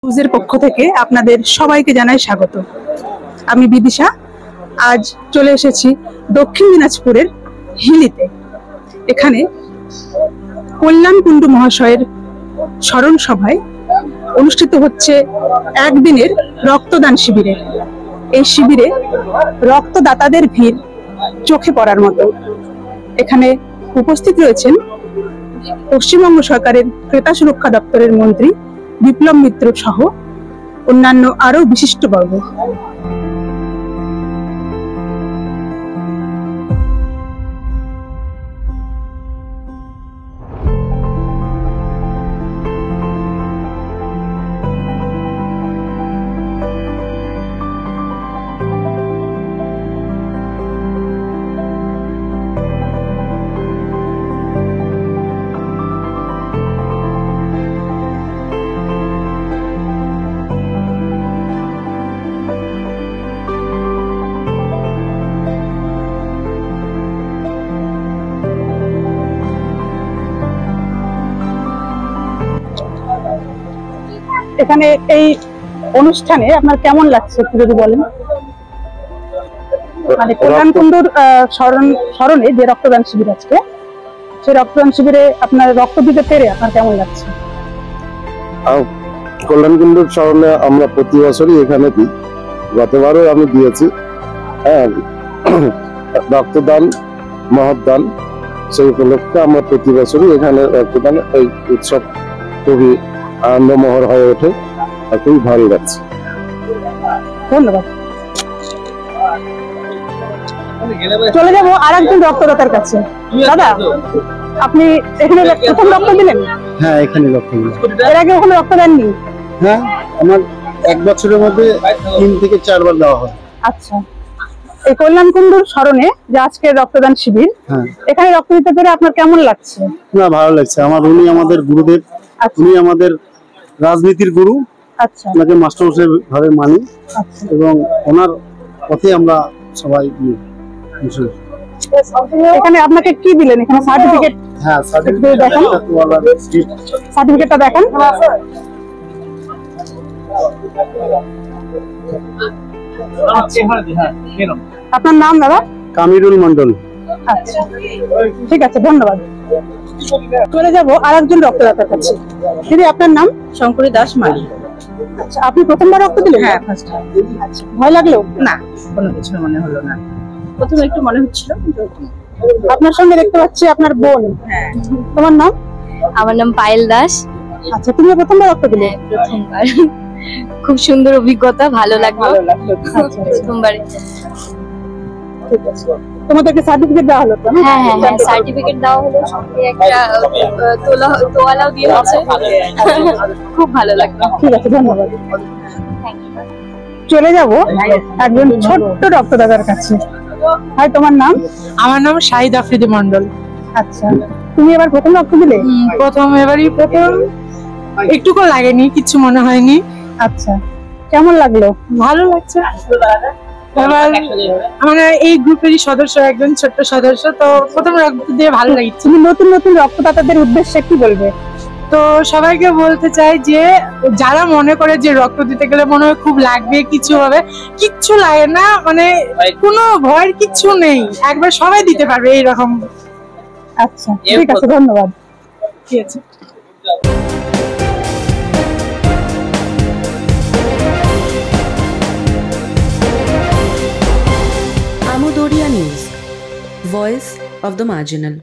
নিউজের পক্ষ থেকে আপনাদের সবাইকে জানাই স্বাগত। আমি বিদিশা। আজ চলে এসেছি দক্ষিণ দিনাজপুরের হিলিতে। এখানে কল্যাণ কুণ্ডু মহাশয়ের স্মরণ সভায় অনুষ্ঠিত হচ্ছে একদিনের রক্তদান শিবিরে। এই শিবিরে রক্তদাতাদের ভিড় চোখে পড়ার মতো। এখানে উপস্থিত রয়েছেন পশ্চিমবঙ্গ সরকারের ক্রেতা সুরক্ষা দপ্তরের মন্ত্রী বিপ্লব মিত্র সহ অন্যান্য আরো বিশিষ্টবর্গ। এখানে এই অনুষ্ঠানে আপনার কেমন লাগছে একটু যদি বলেন। মানে কল্যাণ কুণ্ডুর স্মরণে যে রক্তদান শিবির আজকে, সেই রক্তদান শিবিরে আপনার রক্ত দিতে পেরে আপনার কেমন লাগছে? কল্যাণ কুণ্ডুর স্মরণে আমরা প্রতি বছরই এখানে দিই। গতবারও আমি দিয়েছি। হ্যাঁ, রক্তদান মহৎদান, সেই উপলক্ষে আমরা প্রতি বছরই এখানে রক্তদান এই উৎসব খুবই আনন্দমহর হয়ে ওঠে আর খুবই ভালো লাগছে। ধন্যবাদ। চলে যাবো আর একজন রক্তদাতার কাছে। দাদা, আপনি এখানে প্রথম রক্ত দিলেন? হ্যাঁ, এখানে রক্ত দিলাম। এর আগে ওখানে রক্ত দেননি? হ্যাঁ, আমার এক বছরের মধ্যে 3 থেকে 4 বার দেওয়া হয়। আচ্ছা, এই কল্যাণ কুণ্ডুর স্মরণে যে আজকের রক্তদান শিবির, এখানে রক্ত দিতে পেরে আপনার কেমন লাগছে? না, ভালো লাগছে। উনি আমাদের গুরুদেব, উনি আমাদের রাজনীতির গুরু। আচ্ছা, ওনাকে মাস্টারমশাই ভাবে মানি এবং ওনার পথে আমরা সবাই। এখানে আপনাকে কি দিলেন? এখানে সার্টিফিকেট। হ্যাঁ, সার্টিফিকেট দেখান। সার্টিফিকেটটা দেখান। আপনার নাম দাদা? কামিরুল মন্ডল। আচ্ছা, ঠিক আছে, ধন্যবাদ। চলে যাবো আর একজন রক্তদাতার কাছে। দিদি, আপনার নাম? শঙ্করী দাস মালি। আচ্ছা, আপনি প্রথমবার রক্ত দিলেন? হ্যাঁ, ফার্স্ট টাইম। আচ্ছা, ভয় লাগলো? না, কোনো কিছু মনে হলো না। প্রথমে একটু মনে হচ্ছিল, কিন্তু আপনার সঙ্গে দেখতে পাচ্ছি আপনার বোন। হ্যাঁ। তোমার নাম? আমার নাম পায়েল দাস। আচ্ছা, তুমি প্রথমবার রক্ত দিলে? প্রথমবার। খুব সুন্দর অভিজ্ঞতা, ভালো লাগলো। প্রথমবার। ঠিক আছে, তোমাদেরকে সার্টিফিকেট দেওয়া হলো তো? হ্যাঁ হ্যাঁ হ্যাঁ, সার্টিফিকেট দেওয়া হলো, সঙ্গে একটা তোয়ালাও দিয়ে হচ্ছে। খুব ভালো লাগলো। ঠিক আছে, ধন্যবাদ। চলে যাব একজন ছোট্ট রক্তদাতার কাছে। ভাই, তোমার নাম? আমার নাম শাহিদ আফ্রিদি মন্ডল। আচ্ছা, তুমি এবার প্রথম রক্ত দিলে? এবারই প্রথম। একটুকু লাগেনি, কিছু মনে হয়নি। আচ্ছা, কেমন লাগলো? ভালো লাগছে। এবার আমরা এই গ্রুপেরই সদস্য, একজন ছোট্ট সদস্য, তো প্রথম রক্ত দিয়ে ভালো লাগছে। তুমি নতুন নতুন রক্তদাতাদের উদ্দেশ্যে কি বলবে? তো সবাইকে বলতে চাই যে যারা মনে করে যে রক্ত দিতে গেলে মনে হয় খুব লাগবে, কিছু হবে, কিচ্ছু লাগে না। মানে কোনো ভয়ের কিচ্ছু নেই, একবার সবাই দিতে পারবে এইরকম। আচ্ছা, ঠিক আছে, ধন্যবাদ। ঠিক আছে। Amudoria News, Voice of the Marginal.